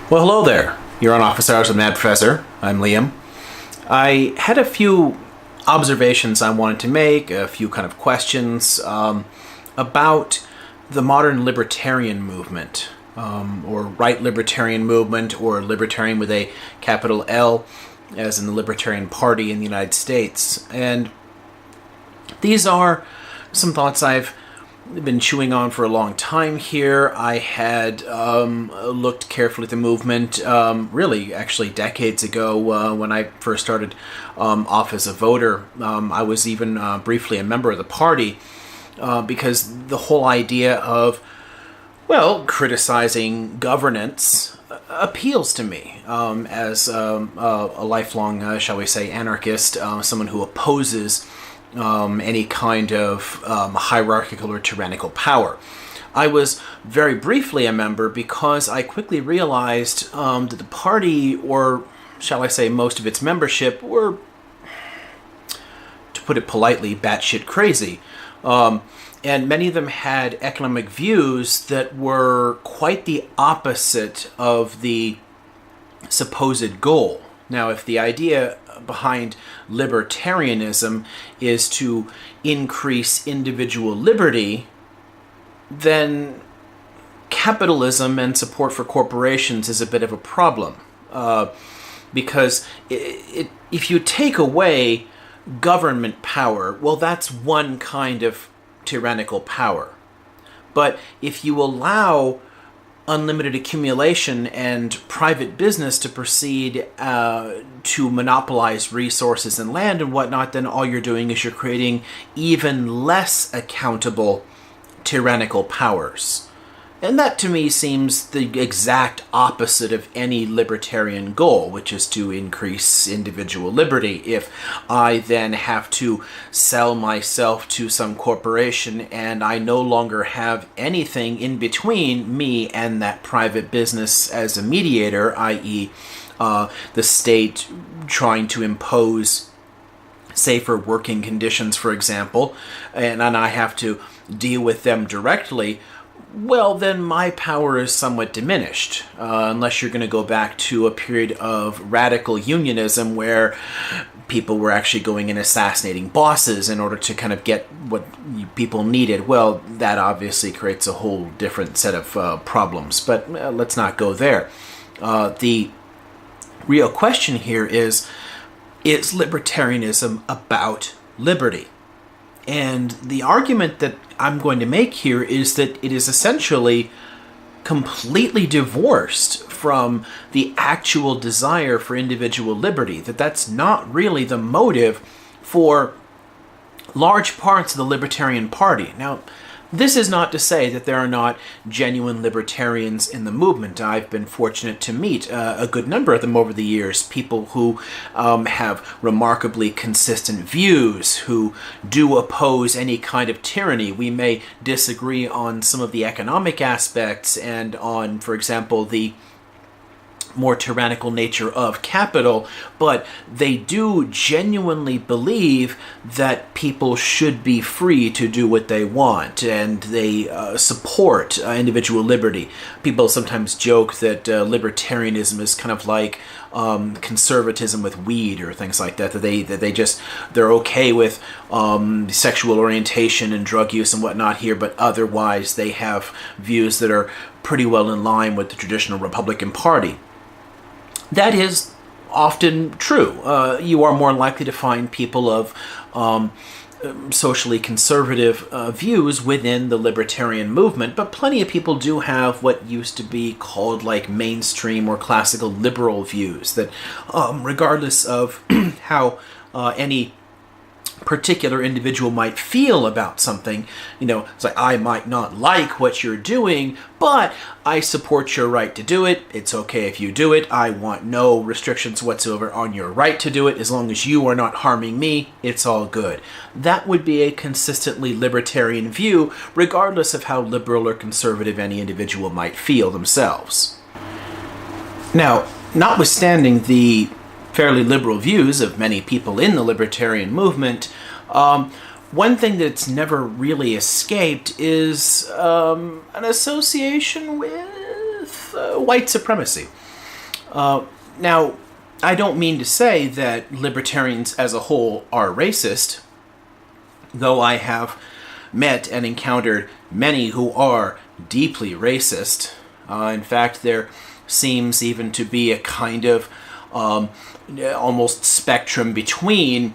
Well, hello there. You're on Office Hours with Mad Professor. I'm Liam. I had a few observations I wanted to make, a few kind of questions about the modern libertarian movement, or right libertarian movement, or libertarian with a capital L, as in the Libertarian Party in the United States. And these are some thoughts I've been chewing on for a long time here. I had looked carefully at the movement, really, actually, decades ago when I first started off as a voter. I was even briefly a member of the party because the whole idea of, well, criticizing governance appeals to me as a lifelong, shall we say, anarchist, someone who opposes any kind of hierarchical or tyrannical power. I was very briefly a member because I quickly realized that the party, or shall I say most of its membership, were, to put it politely, batshit crazy. And many of them had economic views that were quite the opposite of the supposed goal. Now, if the idea behind libertarianism is to increase individual liberty, then capitalism and support for corporations is a bit of a problem. Because if you take away government power, well, that's one kind of tyrannical power. But if you allow unlimited accumulation and private business to proceed to monopolize resources and land and whatnot, then all you're doing is you're creating even less accountable tyrannical powers. And that to me seems the exact opposite of any libertarian goal, which is to increase individual liberty. If I then have to sell myself to some corporation and I no longer have anything in between me and that private business as a mediator, i.e. The state trying to impose safer working conditions, for example, and I have to deal with them directly, well, then my power is somewhat diminished, unless you're going to go back to a period of radical unionism where people were actually going and assassinating bosses in order to kind of get what people needed. Well, that obviously creates a whole different set of problems, but let's not go there. The real question here is libertarianism about liberty? And the argument that I'm going to make here is that it is essentially completely divorced from the actual desire for individual liberty, that's not really the motive for large parts of the Libertarian Party. Now, this is not to say that there are not genuine libertarians in the movement. I've been fortunate to meet a good number of them over the years, people who have remarkably consistent views, who do oppose any kind of tyranny. We may disagree on some of the economic aspects and on, for example, the more tyrannical nature of capital, but they do genuinely believe that people should be free to do what they want, and they support individual liberty. People sometimes joke that libertarianism is kind of like conservatism with weed or things like that, they're okay with sexual orientation and drug use and whatnot here, but otherwise they have views that are pretty well in line with the traditional Republican Party. That is often true. You are more likely to find people of socially conservative views within the libertarian movement, but plenty of people do have what used to be called like mainstream or classical liberal views that regardless of how any particular individual might feel about something, it's like, I might not like what you're doing, but I support your right to do it. It's okay if you do it. I want no restrictions whatsoever on your right to do it. As long as you are not harming me, it's all good. That would be a consistently libertarian view, regardless of how liberal or conservative any individual might feel themselves. Now, notwithstanding the fairly liberal views of many people in the libertarian movement, one thing that's never really escaped is an association with white supremacy. Now, I don't mean to say that libertarians as a whole are racist, though I have met and encountered many who are deeply racist. In fact, there seems even to be a kind of almost spectrum between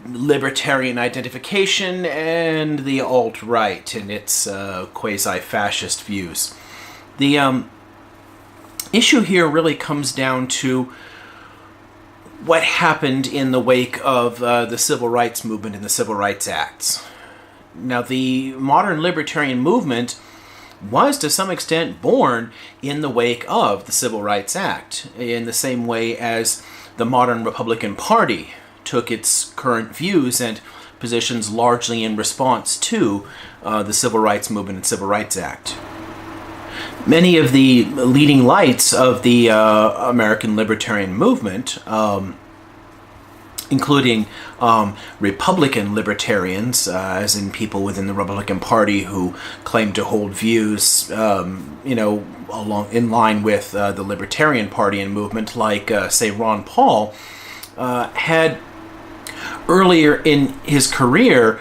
libertarian identification and the alt-right and its quasi-fascist views. The issue here really comes down to what happened in the wake of the Civil Rights Movement and the Civil Rights Acts. Now, the modern libertarian movement was to some extent born in the wake of the Civil Rights Act, in the same way as the modern Republican Party took its current views and positions largely in response to the Civil Rights Movement and Civil Rights Act. Many of the leading lights of the American libertarian movement, including Republican libertarians, as in people within the Republican Party who claim to hold views, along in line with the Libertarian Party and movement, like, say, Ron Paul, had earlier in his career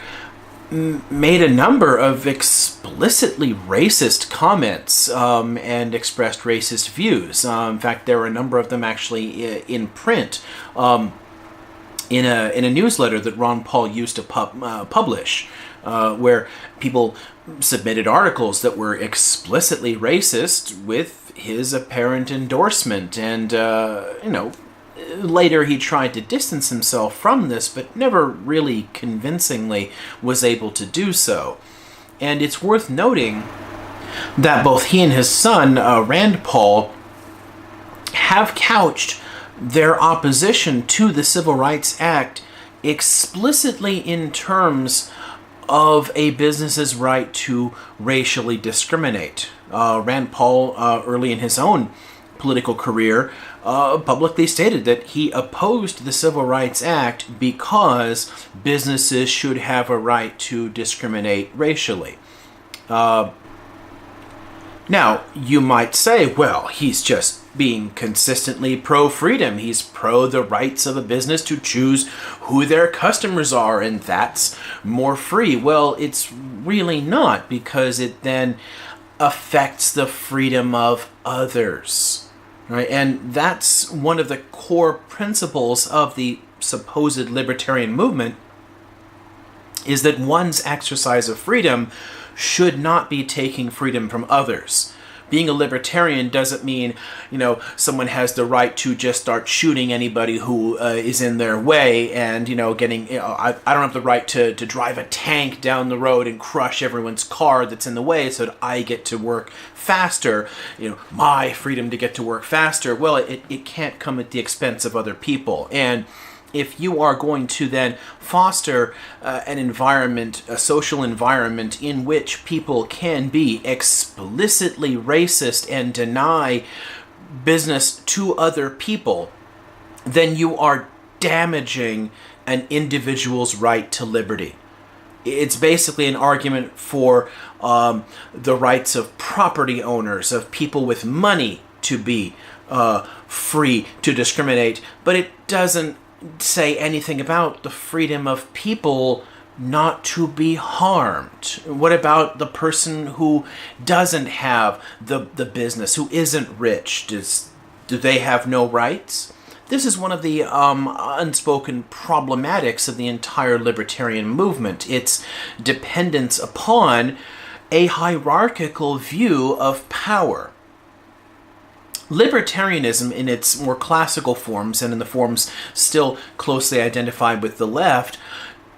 made a number of explicitly racist comments and expressed racist views. In fact, there were a number of them actually in print. In a newsletter that Ron Paul used to publish, where people submitted articles that were explicitly racist with his apparent endorsement. And, later he tried to distance himself from this, but never really convincingly was able to do so. And it's worth noting that both he and his son, Rand Paul, have couched their opposition to the Civil Rights Act explicitly in terms of a business's right to racially discriminate. Rand Paul, early in his own political career, publicly stated that he opposed the Civil Rights Act because businesses should have a right to discriminate racially. Now, you might say, well, he's just being consistently pro-freedom. He's pro the rights of a business to choose who their customers are, and that's more free. Well, it's really not, because it then affects the freedom of others, right? And that's one of the core principles of the supposed libertarian movement, is that one's exercise of freedom should not be taking freedom from others. Being a libertarian doesn't mean, someone has the right to just start shooting anybody who is in their way, and, I don't have the right to drive a tank down the road and crush everyone's car that's in the way so that I get to work faster, my freedom to get to work faster. Well, it can't come at the expense of other people. And if you are going to then foster an environment, a social environment in which people can be explicitly racist and deny business to other people, then you are damaging an individual's right to liberty. It's basically an argument for the rights of property owners, of people with money, to be free to discriminate, but it doesn't say anything about the freedom of people not to be harmed. What about the person who doesn't have the business, who isn't rich? Do they have no rights? This is one of the unspoken problematics of the entire libertarian movement. Its dependence upon a hierarchical view of power. Libertarianism, in its more classical forms and in the forms still closely identified with the left,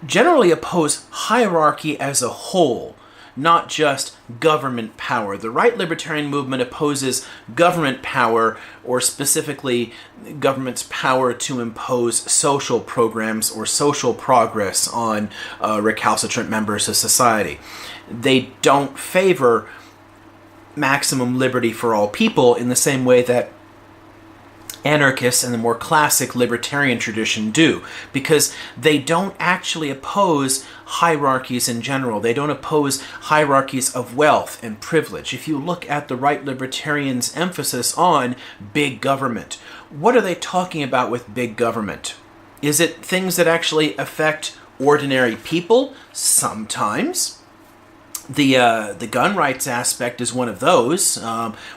generally oppose hierarchy as a whole, not just government power. The right libertarian movement opposes government power, or specifically government's power to impose social programs or social progress on recalcitrant members of society. They don't favor maximum liberty for all people in the same way that anarchists and the more classic libertarian tradition do, because they don't actually oppose hierarchies in general. They don't oppose hierarchies of wealth and privilege. If you look at the right libertarians' emphasis on big government, what are they talking about with big government? Is it things that actually affect ordinary people? Sometimes. The gun rights aspect is one of those.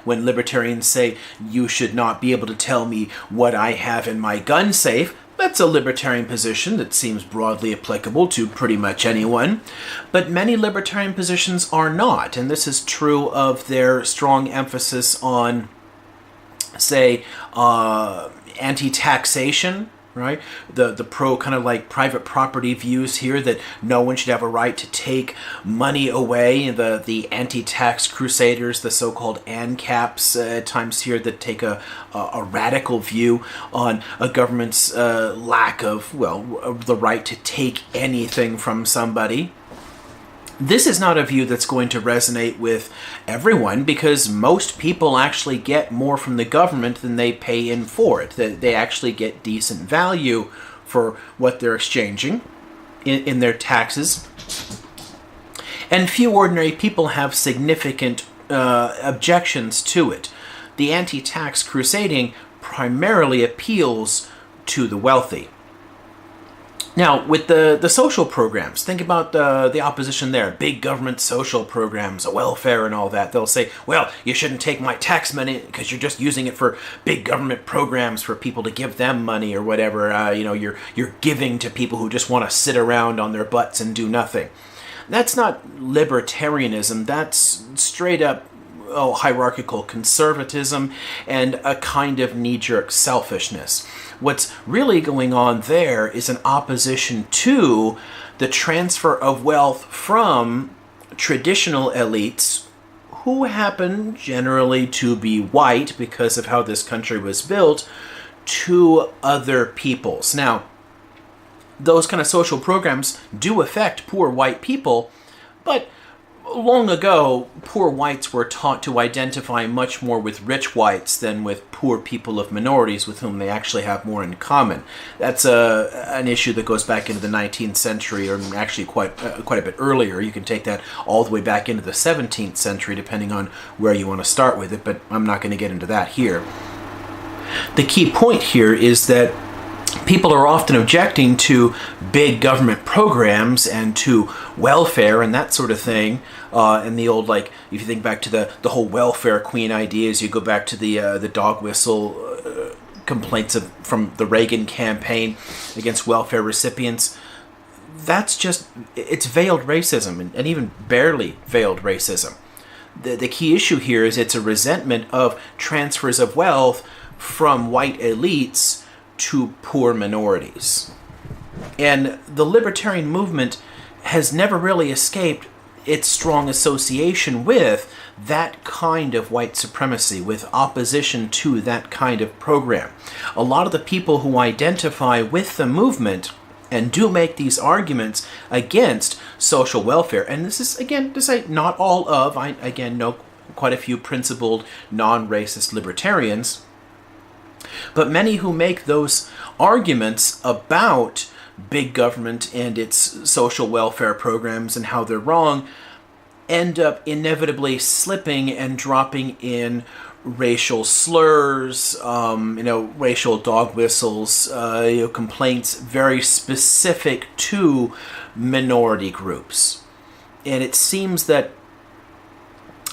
When libertarians say you should not be able to tell me what I have in my gun safe, that's a libertarian position that seems broadly applicable to pretty much anyone. But many libertarian positions are not, and this is true of their strong emphasis on, say, anti-taxation. Right? The pro kind of like private property views here, that no one should have a right to take money away. The anti-tax crusaders, the so-called ANCAPs at times here, that take a radical view on a government's lack of, the right to take anything from somebody. This is not a view that's going to resonate with everyone, because most people actually get more from the government than they pay in for it. They actually get decent value for what they're exchanging in their taxes. And few ordinary people have significant objections to it. The anti-tax crusading primarily appeals to the wealthy. Now, with the social programs, think about the opposition there. Big government social programs, welfare and all that. They'll say, well, you shouldn't take my tax money because you're just using it for big government programs for people to give them money or whatever. You're giving to people who just want to sit around on their butts and do nothing. That's not libertarianism. That's straight up hierarchical conservatism and a kind of knee-jerk selfishness. What's really going on there is an opposition to the transfer of wealth from traditional elites, who happen generally to be white because of how this country was built, to other peoples. Now, those kind of social programs do affect poor white people, but long ago, poor whites were taught to identify much more with rich whites than with poor people of minorities with whom they actually have more in common. That's an issue that goes back into the 19th century, or actually quite a bit earlier. You can take that all the way back into the 17th century, depending on where you want to start with it, but I'm not going to get into that here. The key point here is that people are often objecting to big government programs and to welfare and that sort of thing. And the old, if you think back to the whole welfare queen ideas, you go back to the dog whistle complaints from the Reagan campaign against welfare recipients. That's it's veiled racism, and even barely veiled racism. The key issue here is it's a resentment of transfers of wealth from white elites to poor minorities. And the libertarian movement has never really escaped its strong association with that kind of white supremacy, with opposition to that kind of program. A lot of the people who identify with the movement and do make these arguments against social welfare, and this is, again, to say not all of, I again know quite a few principled non-racist libertarians, but many who make those arguments about big government and its social welfare programs and how they're wrong end up inevitably slipping and dropping in racial slurs, racial dog whistles, complaints very specific to minority groups. And it seems that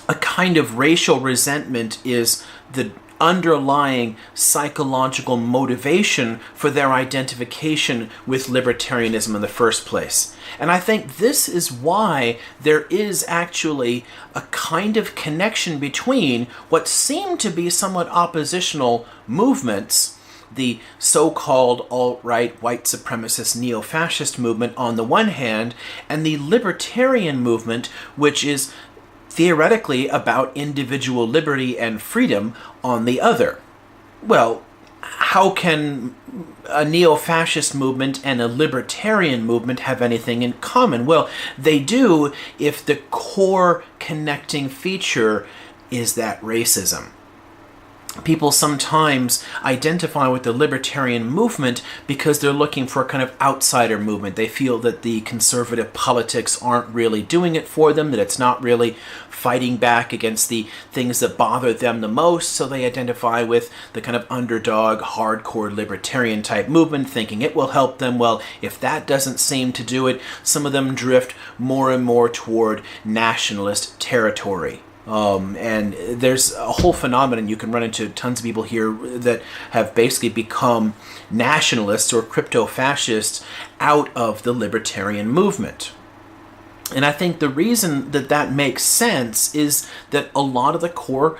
a kind of racial resentment is the underlying psychological motivation for their identification with libertarianism in the first place. And I think this is why there is actually a kind of connection between what seem to be somewhat oppositional movements, the so-called alt-right white supremacist neo-fascist movement on the one hand, and the libertarian movement, which is theoretically about individual liberty and freedom on the other. Well, how can a neo-fascist movement and a libertarian movement have anything in common? Well, they do if the core connecting feature is that racism. people sometimes identify with the libertarian movement because they're looking for a kind of outsider movement. They feel that the conservative politics aren't really doing it for them, that it's not really fighting back against the things that bother them the most, so they identify with the kind of underdog, hardcore libertarian type movement, thinking it will help them. Well, if that doesn't seem to do it, some of them drift more and more toward nationalist territory. And there's a whole phenomenon. You can run into tons of people here that have basically become nationalists or crypto-fascists out of the libertarian movement. And I think the reason that that makes sense is that a lot of the core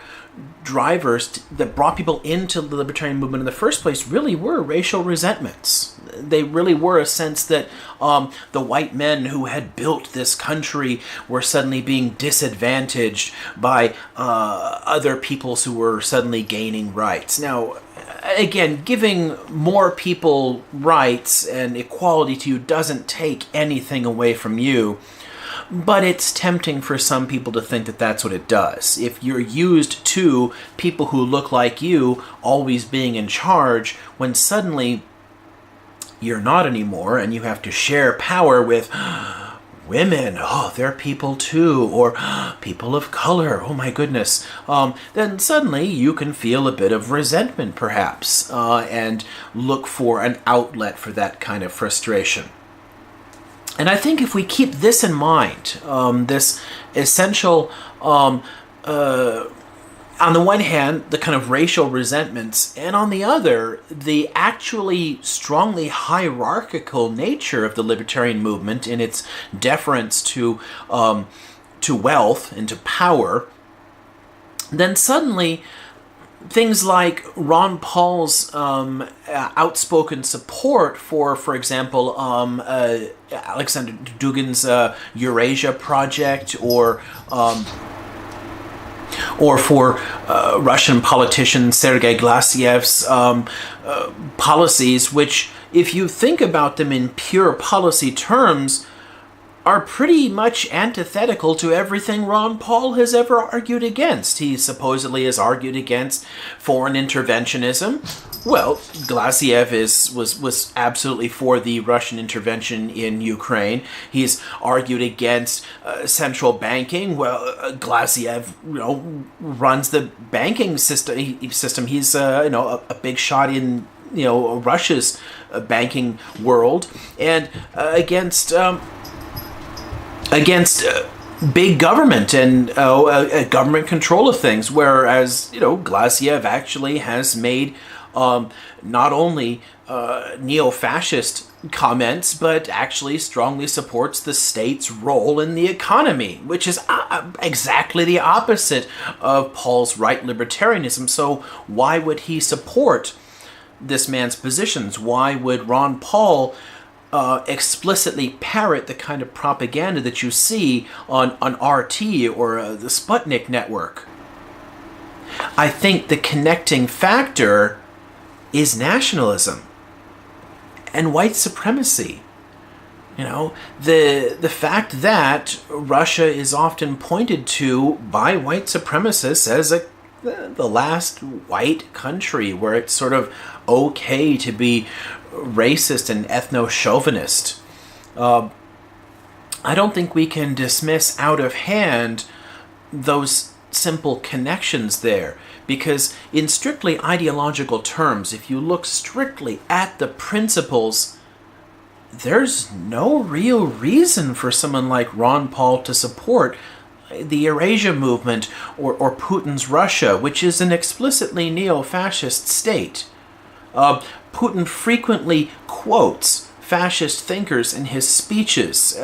drivers that brought people into the libertarian movement in the first place really were racial resentments. They really were a sense that the white men who had built this country were suddenly being disadvantaged by other peoples who were suddenly gaining rights. Now, again, giving more people rights and equality to you doesn't take anything away from you. But it's tempting for some people to think that that's what it does. If you're used to people who look like you always being in charge, when suddenly you're not anymore and you have to share power with women, oh, they're people too, or people of color, oh my goodness, then suddenly you can feel a bit of resentment perhaps, and look for an outlet for that kind of frustration. And I think if we keep this in mind, this essential, on the one hand, the kind of racial resentments, and on the other, the actually strongly hierarchical nature of the libertarian movement in its deference to wealth and to power, then suddenly things like Ron Paul's outspoken support for example, Alexander Dugin's Eurasia project, or for Russian politician Sergei Glasyev's policies, which, if you think about them in pure policy terms, are pretty much antithetical to everything Ron Paul has ever argued against. He supposedly has argued against foreign interventionism. Well, Glasiev was absolutely for the Russian intervention in Ukraine. He's argued against central banking. Well, Glasiev, runs the banking system. He's a big shot in Russia's banking world, and against big government and government control of things, whereas Glasiev actually has made not only neo-fascist comments, but actually strongly supports the state's role in the economy, which is exactly the opposite of Paul's right libertarianism. So why would he support this man's positions? Why would Ron Paul explicitly parrot the kind of propaganda that you see on RT or the Sputnik network? I think the connecting factor is nationalism and white supremacy. The fact that Russia is often pointed to by white supremacists as the last white country where it's sort of okay to be racist and ethno-chauvinist. I don't think we can dismiss out of hand those simple connections there, because in strictly ideological terms, if you look strictly at the principles, there's no real reason for someone like Ron Paul to support the Eurasia movement or Putin's Russia, which is an explicitly neo-fascist state. Putin frequently quotes fascist thinkers in his speeches,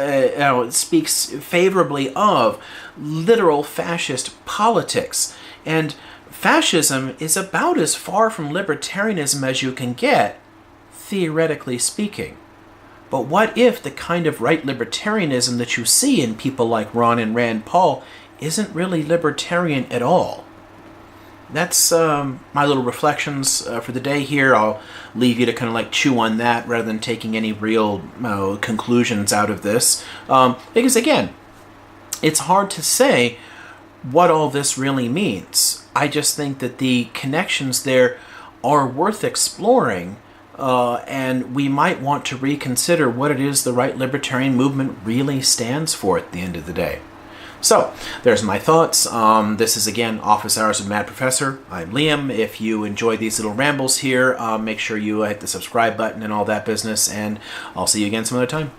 speaks favorably of literal fascist politics. And fascism is about as far from libertarianism as you can get, theoretically speaking. But what if the kind of right libertarianism that you see in people like Ron and Rand Paul isn't really libertarian at all? That's my little reflections for the day here. I'll leave you to kind of chew on that rather than taking any real conclusions out of this. Because again, it's hard to say what all this really means. I just think that the connections there are worth exploring, and we might want to reconsider what it is the right libertarian movement really stands for at the end of the day. So, there's my thoughts. This is, again, Office Hours of Mad Professor. I'm Liam. If you enjoy these little rambles here, make sure you hit the subscribe button and all that business, and I'll see you again some other time.